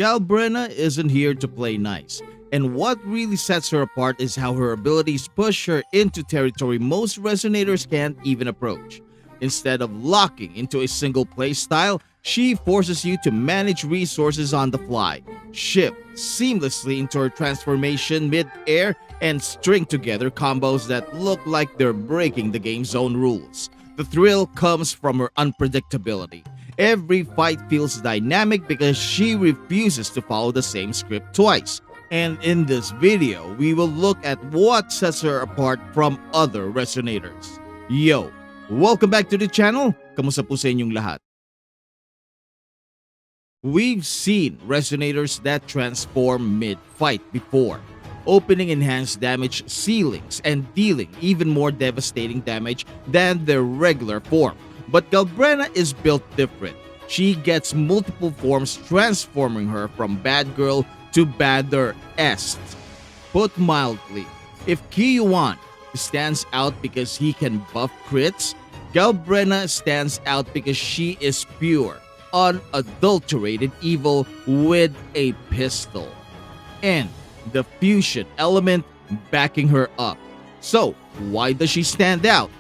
Galbrena isn't here to play nice, and what really sets her apart is how her abilities push her into territory most Resonators can't even approach. Instead of locking into a single playstyle, she forces you to manage resources on the fly, shift seamlessly into her transformation mid-air, and string together combos that look like they're breaking the game's own rules. The thrill comes from her unpredictability. Every fight feels dynamic because she refuses to follow the same script twice. And in this video, we will look at what sets her apart from other Resonators. Yo! Welcome back to the channel! Kamusta po sa inyong lahat? We've seen Resonators that transform mid-fight before, opening enhanced damage ceilings and dealing even more devastating damage than their regular form. But Galbrena is built different. She gets multiple forms, transforming her from bad girl to badder est. Put mildly, if Kiyuan stands out because he can buff crits, Galbrena stands out because she is pure, unadulterated evil with a pistol. And the fusion element backing her up. So, why does she stand out?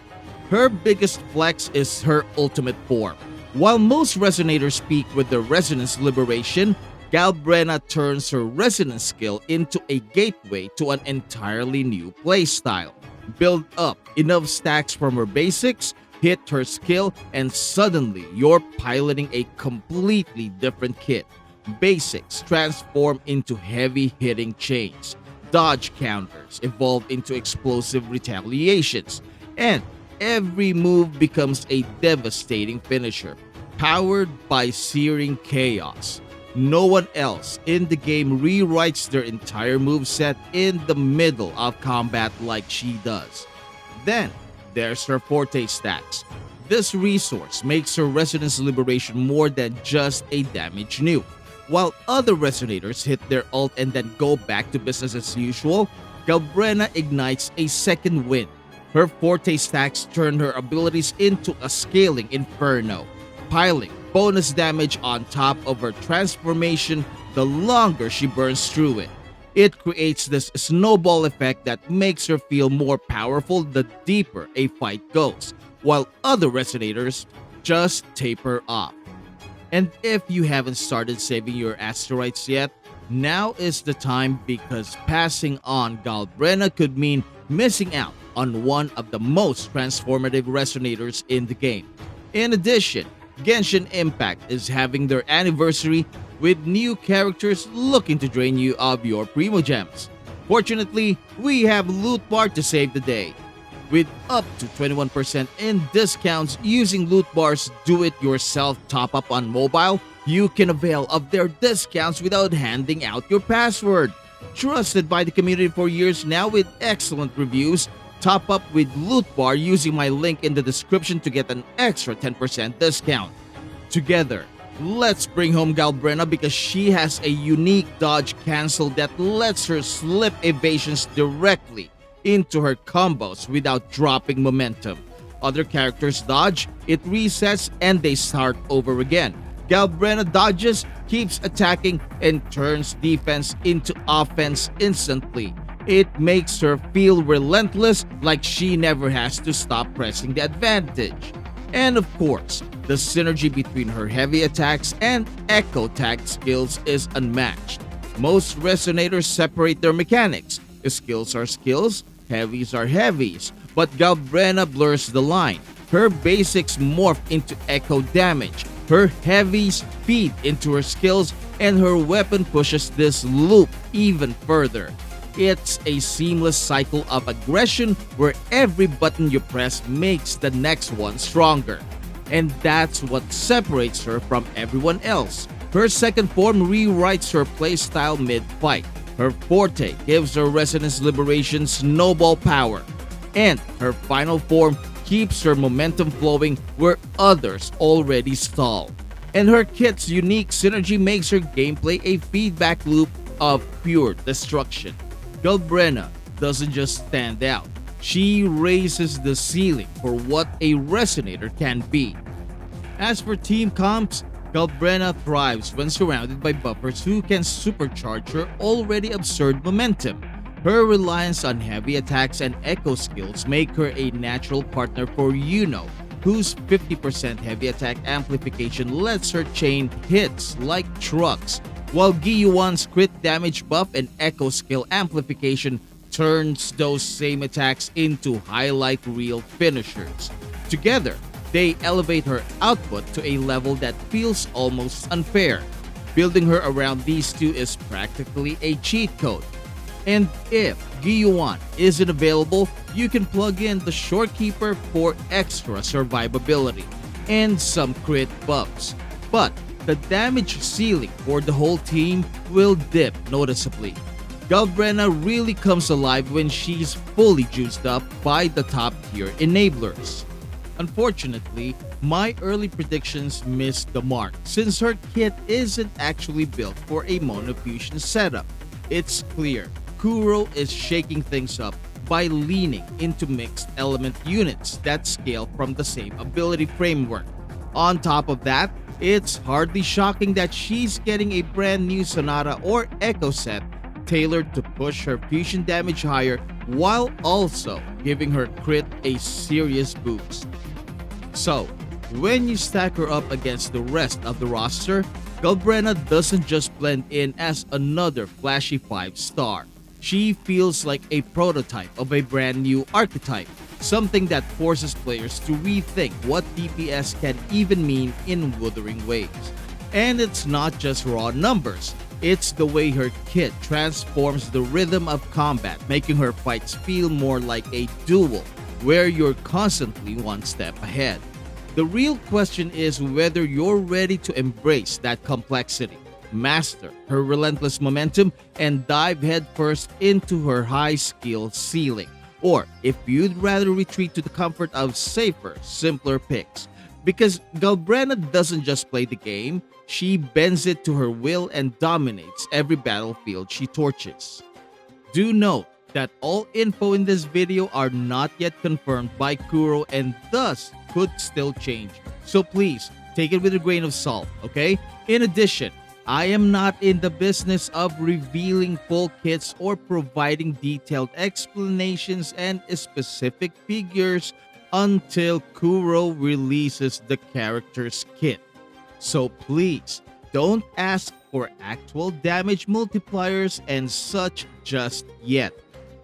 Her biggest flex is her ultimate form. While most Resonators speak with the Resonance Liberation, Galbrena turns her Resonance skill into a gateway to an entirely new playstyle. Build up enough stacks from her basics, hit her skill, and suddenly you're piloting a completely different kit. Basics transform into heavy-hitting chains. Dodge counters evolve into explosive retaliations. And every move becomes a devastating finisher, powered by searing chaos. No one else in the game rewrites their entire moveset in the middle of combat like she does. Then, there's her Forte stacks. This resource makes her Resonance Liberation more than just a damage nuke. While other Resonators hit their ult and then go back to business as usual, Galbrena ignites a second wind. Her Forte stacks turn her abilities into a scaling inferno, piling bonus damage on top of her transformation the longer she burns through it. It creates this snowball effect that makes her feel more powerful the deeper a fight goes, while other Resonators just taper off. And if you haven't started saving your asteroids yet, now is the time, because passing on Galbrena could mean missing out on one of the most transformative Resonators in the game. In addition, Genshin Impact is having their anniversary with new characters looking to drain you of your Primogems. Fortunately, we have Loot Bar to save the day. With up to 21% in discounts using Loot Bar's do-it-yourself top-up on mobile, you can avail of their discounts without handing out your password. Trusted by the community for years now with excellent reviews, top up with Loot Bar using my link in the description to get an extra 10% discount. Together, let's bring home Galbrena because she has a unique dodge cancel that lets her slip evasions directly into her combos without dropping momentum. Other characters dodge, it resets, and they start over again. Galbrena dodges, keeps attacking, and turns defense into offense instantly. It makes her feel relentless, like she never has to stop pressing the advantage. And of course, the synergy between her heavy attacks and echo tag skills is unmatched. Most Resonators separate their mechanics. Skills are skills, heavies are heavies, but Galbrena blurs the line. Her basics morph into echo damage, her heavies feed into her skills, and her weapon pushes this loop even further. It's a seamless cycle of aggression where every button you press makes the next one stronger. And that's what separates her from everyone else. Her second form rewrites her playstyle mid-fight. Her Forte gives her Resonance Liberation snowball power. And her final form keeps her momentum flowing where others already stall. And her kit's unique synergy makes her gameplay a feedback loop of pure destruction. Galbrena doesn't just stand out, she raises the ceiling for what a Resonator can be. As for team comps, Galbrena thrives when surrounded by buffers who can supercharge her already absurd momentum. Her reliance on heavy attacks and echo skills make her a natural partner for Yuno, whose 50% heavy attack amplification lets her chain hits like trucks, while Giyuan's crit damage buff and echo skill amplification turns those same attacks into highlight reel finishers. Together, they elevate her output to a level that feels almost unfair. Building her around these two is practically a cheat code. And if Giyuan isn't available, you can plug in the Shorekeeper for extra survivability and some crit buffs. But the damage ceiling for the whole team will dip noticeably. Galbrena really comes alive when she's fully juiced up by the top tier enablers. Unfortunately, my early predictions missed the mark since her kit isn't actually built for a monofusion setup. It's clear Kuro is shaking things up by leaning into mixed element units that scale from the same ability framework. On top of that, it's hardly shocking that she's getting a brand new Sonata or Echo set tailored to push her fusion damage higher while also giving her crit a serious boost. So, when you stack her up against the rest of the roster, Galbrena doesn't just blend in as another flashy 5-star. She feels like a prototype of a brand new archetype, something that forces players to rethink what DPS can even mean in Wuthering Waves. And it's not just raw numbers, it's the way her kit transforms the rhythm of combat, making her fights feel more like a duel, where you're constantly one step ahead. The real question is whether you're ready to embrace that complexity, master her relentless momentum, and dive headfirst into her high skill ceiling, or if you'd rather retreat to the comfort of safer, simpler picks. Because Galbrena doesn't just play the game, she bends it to her will and dominates every battlefield she torches. Do note that all info in this video are not yet confirmed by Kuro and thus could still change. So please, take it with a grain of salt, okay? In addition, I am not in the business of revealing full kits or providing detailed explanations and specific figures until Kuro releases the character's kit. So please, don't ask for actual damage multipliers and such just yet.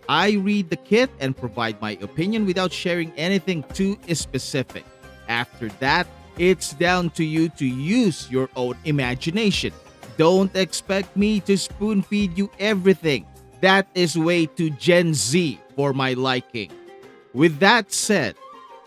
I read the kit and provide my opinion without sharing anything too specific. After that, it's down to you to use your own imagination. Don't expect me to spoon feed you everything. That is way too Gen Z for my liking. With that said,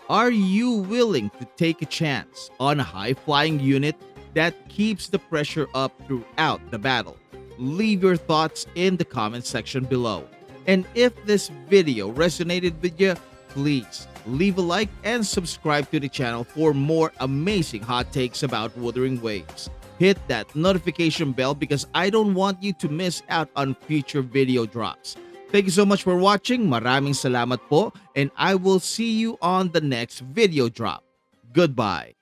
are you willing to take a chance on a high-flying unit that keeps the pressure up throughout the battle? Leave your thoughts in the comment section below. And if this video resonated with you, please leave a like and subscribe to the channel for more amazing hot takes about Wuthering Waves. Hit that notification bell because I don't want you to miss out on future video drops. Thank you so much for watching. Maraming salamat po, and I will see you on the next video drop. Goodbye.